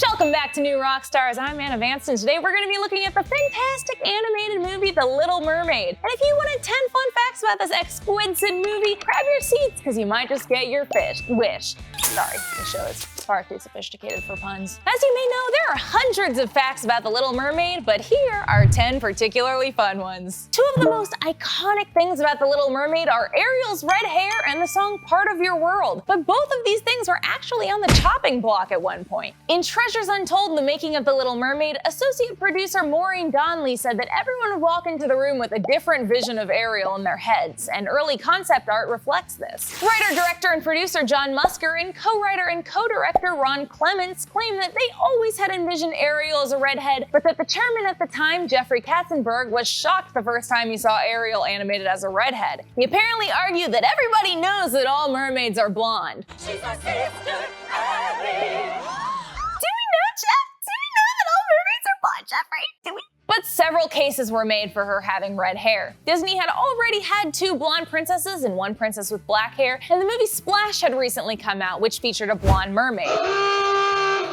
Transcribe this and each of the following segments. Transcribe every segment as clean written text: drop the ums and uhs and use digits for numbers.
Welcome back to New Rockstars. I'm Anna Vanston. Today we're going to be looking at the fantastic animated movie, The Little Mermaid. And if you wanted 10 fun facts about this exquisite movie, grab your seats, because you might just get your wish. Sorry, the show is far too sophisticated for puns. As you may know, there are hundreds of facts about The Little Mermaid, but here are 10 particularly fun ones. Two of the most iconic things about The Little Mermaid are Ariel's red hair and the song Part of Your World, but both of these things were actually on the chopping block at one point. In Treasures Untold, the making of The Little Mermaid, associate producer Maureen Donnelly said that everyone would walk into the room with a different vision of Ariel in their heads, and early concept art reflects this. Writer, director, and producer John Musker and co-writer and co-director Ron Clements claimed that they always had envisioned Ariel as a redhead, but that the chairman at the time, Jeffrey Katzenberg, was shocked the first time he saw Ariel animated as a redhead. He apparently argued that everybody knows that all mermaids are blonde. She's our sister, Ari. Jeffrey? But several cases were made for her having red hair. Disney had already had 2 blonde princesses and 1 princess with black hair, and the movie Splash had recently come out, which featured a blonde mermaid.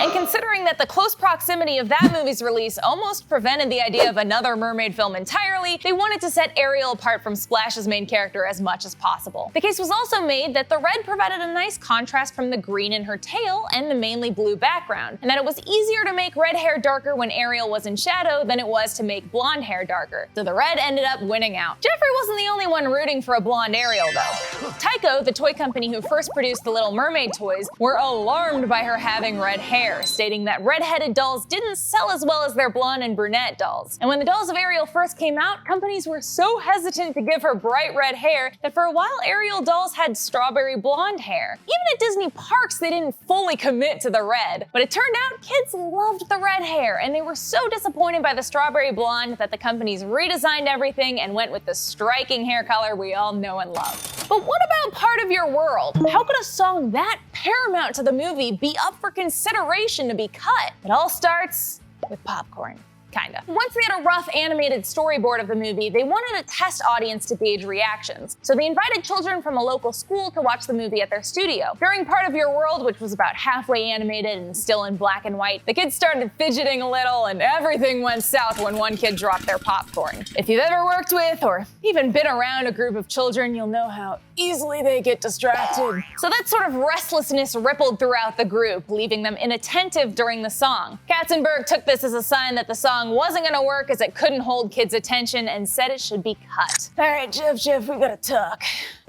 And considering that the close proximity of that movie's release almost prevented the idea of another mermaid film entirely, they wanted to set Ariel apart from Splash's main character as much as possible. The case was also made that the red provided a nice contrast from the green in her tail and the mainly blue background, and that it was easier to make red hair darker when Ariel was in shadow than it was to make blonde hair darker. So the red ended up winning out. Jeffrey wasn't the only one rooting for a blonde Ariel though. Tyco, the toy company who first produced the Little Mermaid toys, were alarmed by her having red hair, stating that red-headed dolls didn't sell as well as their blonde and brunette dolls. And when the dolls of Ariel first came out, companies were so hesitant to give her bright red hair that for a while Ariel dolls had strawberry blonde hair. Even at Disney parks, they didn't fully commit to the red. But it turned out kids loved the red hair, and they were so disappointed by the strawberry blonde that the companies redesigned everything and went with the striking hair color we all know and love. But what about Part of Your World? How could a song that paramount to the movie be up for consideration to be cut? It all starts with popcorn. Kinda. Once they had a rough animated storyboard of the movie, they wanted a test audience to gauge reactions. So they invited children from a local school to watch the movie at their studio. During Part of Your World, which was about halfway animated and still in black and white, the kids started fidgeting a little and everything went south when one kid dropped their popcorn. If you've ever worked with or even been around a group of children, you'll know how easily they get distracted. So that sort of restlessness rippled throughout the group, leaving them inattentive during the song. Katzenberg took this as a sign that the song wasn't gonna work as it couldn't hold kids' attention and said it should be cut. All right, Jeff, we gotta talk.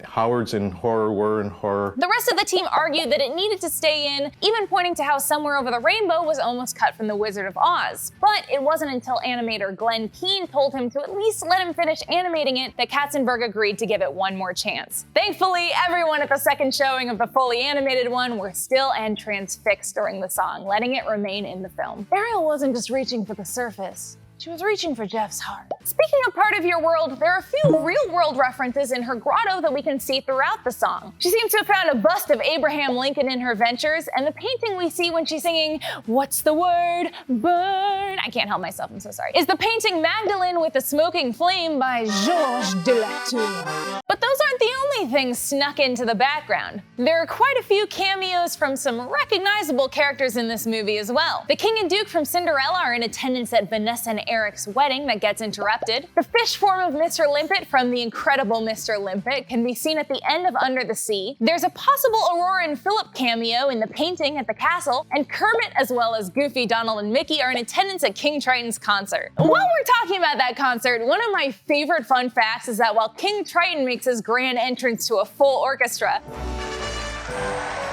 Howard's in horror, we're in horror. The rest of the team argued that it needed to stay in, even pointing to how Somewhere Over the Rainbow was almost cut from The Wizard of Oz. But it wasn't until animator Glenn Keane told him to at least let him finish animating it that Katzenberg agreed to give it one more chance. Thankfully, everyone at the second showing of the fully animated one were still and transfixed during the song, letting it remain in the film. Ariel wasn't just reaching for the surface. She was reaching for Jeff's heart. Speaking of Part of Your World, there are a few real-world references in her grotto that we can see throughout the song. She seems to have found a bust of Abraham Lincoln in her ventures, and the painting we see when she's singing, "What's the word? Burn," I can't help myself, I'm so sorry, is the painting Magdalene with the Smoking Flame by Georges de la Tour. But those aren't the only things snuck into the background. There are quite a few cameos from some recognizable characters in this movie as well. The King and Duke from Cinderella are in attendance at Vanessa and Eric's wedding that gets interrupted. The fish form of Mr. Limpet from The Incredible Mr. Limpet can be seen at the end of Under the Sea. There's a possible Aurora and Philip cameo in the painting at the castle, and Kermit as well as Goofy, Donald, and Mickey are in attendance at King Triton's concert. While we're talking about that concert, one of my favorite fun facts is that while King Triton makes his grand entrance to a full orchestra,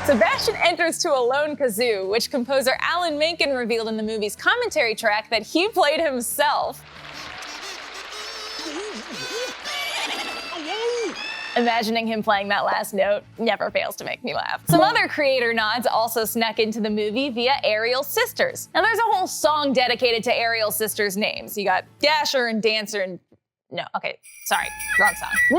Sebastian enters to a lone kazoo, which composer Alan Menken revealed in the movie's commentary track that he played himself. Imagining him playing that last note never fails to make me laugh. Some other creator nods also snuck into the movie via Ariel's sisters. Now there's a whole song dedicated to Ariel's sisters' names. You got Dasher and Dancer and... No, okay, sorry, wrong song. No,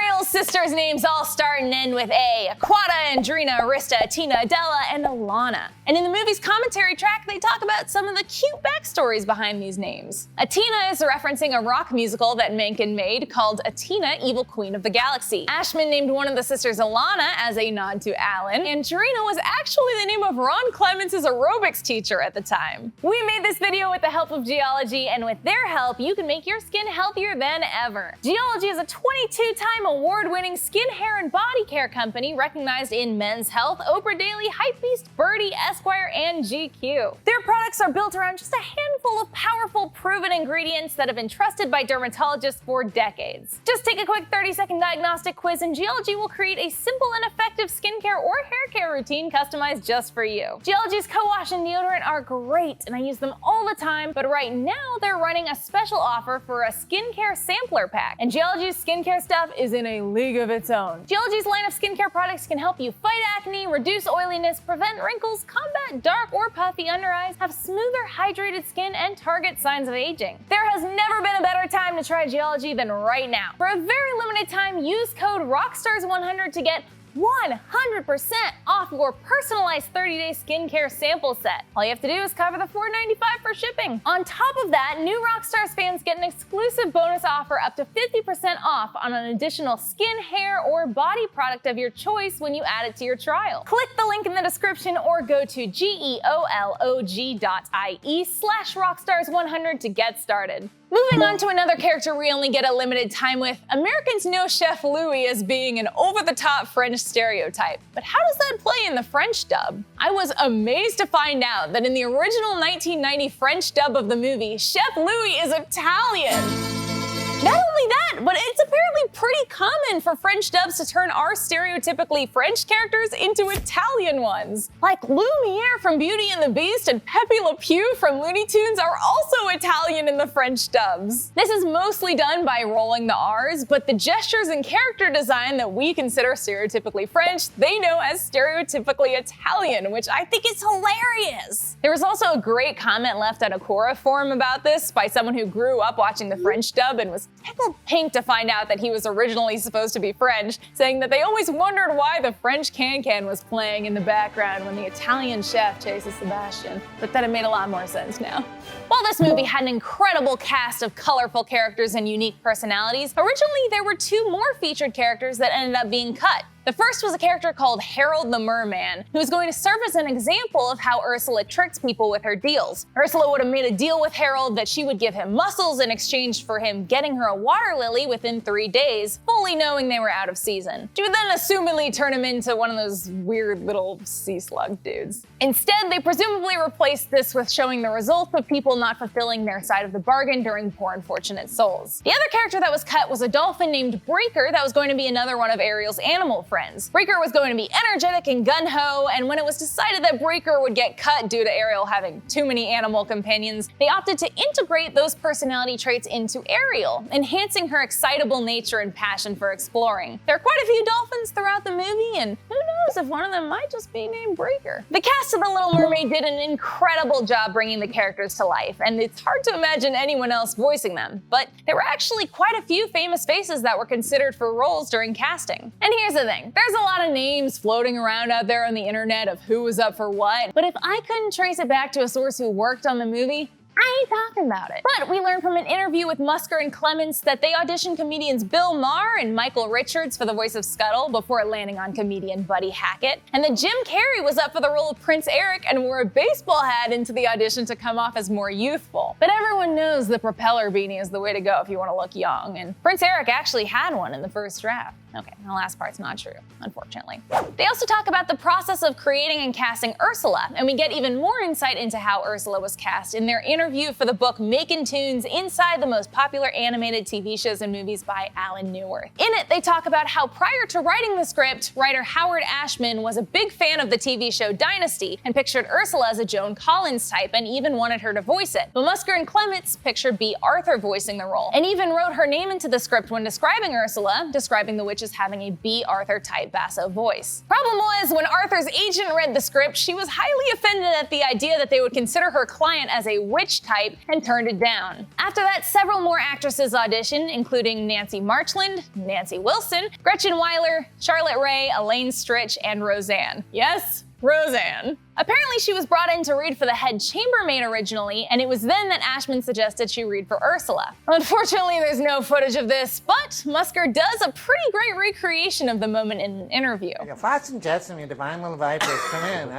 Ariel's sisters' names all start and end with A. Aquata, Andrina, Arista, Atina, Adela, and Alana. And in the movie's commentary track, they talk about some of the cute backstories behind these names. Atina is referencing a rock musical that Menken made called Atina, Evil Queen of the Galaxy. Ashman named one of the sisters Alana as a nod to Alan. Andrina was actually the name of Ron Clements' aerobics teacher at the time. We made this video with the help of Geology, and with their help, you can make your skin healthier than ever. Geology is a 22-time award-winning skin, hair, and body care company recognized in Men's Health, Oprah Daily, Hypebeast, Birdie, Esquire, and GQ. Their products are built around just a handful of powerful, proven ingredients that have been trusted by dermatologists for decades. Just take a quick 30-second diagnostic quiz and Geology will create a simple and effective skincare or hair care routine customized just for you. Geology's co-wash and deodorant are great, and I use them all the time, but right now they're running a special offer for a skincare sampler pack, and Geology's skincare stuff is in a league of its own. Geology's line of skincare products can help you fight acne, reduce oiliness, prevent wrinkles, combat dark or puffy under eyes, have smoother, hydrated skin, and target signs of aging. There has never been a better time to try Geology than right now. For a very limited time, use code ROCKSTARS100 to get 100% off your personalized 30-day skincare sample set. All you have to do is cover the $4.95 for shipping. On top of that, new Rockstars fans get an exclusive bonus offer up to 50% off on an additional skin, hair, or body product of your choice when you add it to your trial. Click the link in the description or go to geolog.ie/rockstars100 to get started. Moving on to another character we only get a limited time with, Americans know Chef Louis as being an over-the-top French stereotype. But how does that play in the French dub? I was amazed to find out that in the original 1990 French dub of the movie, Chef Louis is Italian. Not only that, but it's apparently pretty common for French dubs to turn our stereotypically French characters into Italian ones. Like Lumiere from Beauty and the Beast and Pepe Le Pew from Looney Tunes are also Italian in the French dubs. This is mostly done by rolling the R's, but the gestures and character design that we consider stereotypically French, they know as stereotypically Italian, which I think is hilarious. There was also a great comment left at a Quora forum about this by someone who grew up watching the French dub and was tickled pink to find out that he was originally supposed to be French, saying that they always wondered why the French can-can was playing in the background when the Italian chef chases Sebastian, but that it made a lot more sense now. While this movie had an incredible cast of colorful characters and unique personalities, originally there were two more featured characters that ended up being cut. The first was a character called Harold the Merman, who was going to serve as an example of how Ursula tricks people with her deals. Ursula would have made a deal with Harold that she would give him muscles in exchange for him getting her a water lily within 3 days, fully knowing they were out of season. She would then assumedly turn him into one of those weird little sea slug dudes. Instead, they presumably replaced this with showing the results of people not fulfilling their side of the bargain during Poor Unfortunate Souls. The other character that was cut was a dolphin named Breaker that was going to be another one of Ariel's animal friends. Breaker was going to be energetic and gun-ho, and when it was decided that Breaker would get cut due to Ariel having too many animal companions, they opted to integrate those personality traits into Ariel, enhancing her excitable nature and passion for exploring. There are quite a few dolphins throughout the movie, and who knows if one of them might just be named Breaker. The cast of The Little Mermaid did an incredible job bringing the characters to life, and it's hard to imagine anyone else voicing them, but there were actually quite a few famous faces that were considered for roles during casting. And here's the thing. There's a lot of names floating around out there on the internet of who was up for what, but if I couldn't trace it back to a source who worked on the movie, I ain't talking about it. But we learned from an interview with Musker and Clements that they auditioned comedians Bill Maher and Michael Richards for the voice of Scuttle before landing on comedian Buddy Hackett, and that Jim Carrey was up for the role of Prince Eric and wore a baseball hat into the audition to come off as more youthful. But everyone knows the propeller beanie is the way to go if you want to look young, and Prince Eric actually had one in the first draft. Okay, the last part's not true, unfortunately. They also talk about the process of creating and casting Ursula, and we get even more insight into how Ursula was cast in their interview for the book Makin' Tunes Inside the Most Popular Animated TV Shows and Movies by Alan Newworth. In it, they talk about how prior to writing the script, writer Howard Ashman was a big fan of the TV show Dynasty and pictured Ursula as a Joan Collins type and even wanted her to voice it. But Musker and Clements pictured B. Arthur voicing the role, and even wrote her name into the script when describing Ursula, describing the witch's as having a B. Arthur type basso voice. Problem was, when Arthur's agent read the script, she was highly offended at the idea that they would consider her client as a witch type and turned it down. After that, several more actresses auditioned, including Nancy Marchland, Nancy Wilson, Gretchen Weiler, Charlotte Ray, Elaine Stritch, and Roseanne. Yes, Roseanne. Apparently, she was brought in to read for the head chambermaid originally, and it was then that Ashman suggested she read for Ursula. Unfortunately, there's no footage of this, but Musker does a pretty great recreation of the moment in an interview. Fox and Jetsam, you divine little vipers, come in.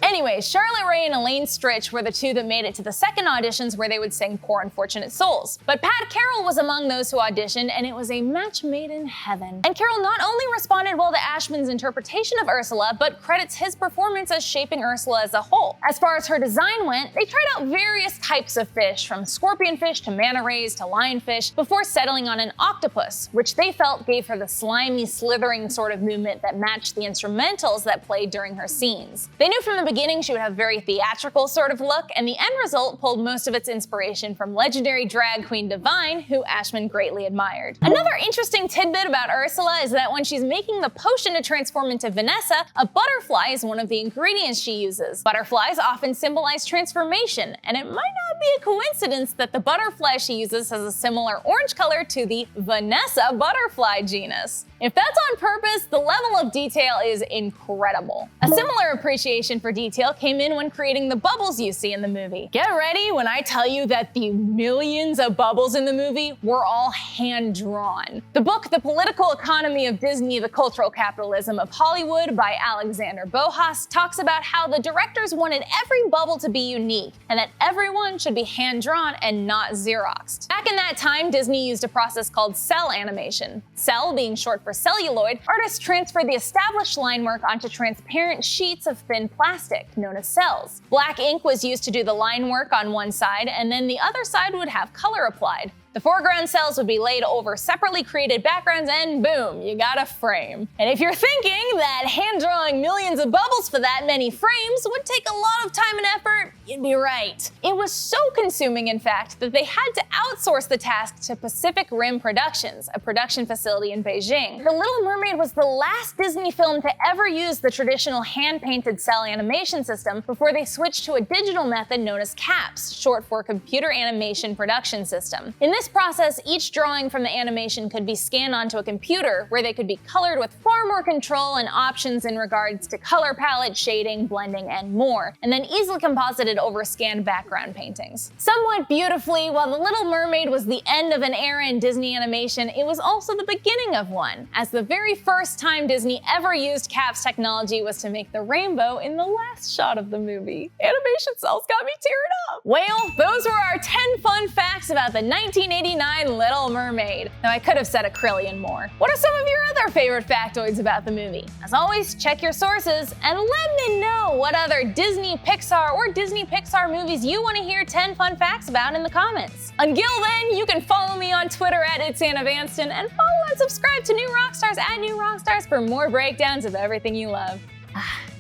Anyway, Charlotte Ray and Elaine Stritch were the two that made it to the second auditions where they would sing Poor Unfortunate Souls. But Pat Carroll was among those who auditioned, and it was a match made in heaven. And Carroll not only responded well to Ashman's interpretation of Ursula, but credits his performance as shaping Ursula as a whole. As far as her design went, they tried out various types of fish, from scorpionfish to manta rays to lionfish, before settling on an octopus, which they felt gave her the slimy, slithering sort of movement that matched the instrumentals that played during her scenes. They knew from the beginning she would have a very theatrical sort of look, and the end result pulled most of its inspiration from legendary drag queen Divine, who Ashman greatly admired. Another interesting tidbit about Ursula is that when she's making the potion to transform into Vanessa, a butterfly is one of the ingredients she uses. Butterflies often symbolize transformation, and it might not be a coincidence that the butterfly she uses has a similar orange color to the Vanessa butterfly genus. If that's on purpose, the level of detail is incredible. A similar appreciation for detail came in when creating the bubbles you see in the movie. Get ready when I tell you that the millions of bubbles in the movie were all hand-drawn. The book, The Political Economy of Disney, The Cultural Capitalism of Hollywood by Alexander Bohas, talks about how the directors wanted every bubble to be unique and that everyone should be hand-drawn and not Xeroxed. Back in that time, Disney used a process called cell animation. Cell being short for celluloid, artists transferred the established line work onto transparent sheets of thin plastic, known as cells. Black ink was used to do the line work on one side, and then the other side would have color applied. The foreground cells would be laid over separately created backgrounds, and boom, you got a frame. And if you're thinking that hand-drawing millions of bubbles for that many frames would take a lot of time and effort, you'd be right. It was so consuming, in fact, that they had to outsource the task to Pacific Rim Productions, a production facility in Beijing. The Little Mermaid was the last Disney film to ever use the traditional hand-painted cell animation system before they switched to a digital method known as CAPS, short for Computer Animation Production System. In this process, each drawing from the animation could be scanned onto a computer, where they could be colored with far more control and options in regards to color palette, shading, blending, and more, and then easily composited over scanned background paintings. Somewhat beautifully, while The Little Mermaid was the end of an era in Disney animation, it was also the beginning of one, as the very first time Disney ever used CAPS technology was to make the rainbow in the last shot of the movie. Animation cells got me tearing up. Well, those were our 10 fun facts about the 1989 Little Mermaid. Now, I could have said a trillion more. What are some of your other favorite factoids about the movie? As always, check your sources and let me know what other Disney, Pixar, or Disney Pixar movies you want to hear 10 fun facts about in the comments. Until then, you can follow me on Twitter at @It'sAnnaVanston and follow and subscribe to New Rockstars at New Rockstars for more breakdowns of everything you love.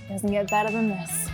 Doesn't get better than this.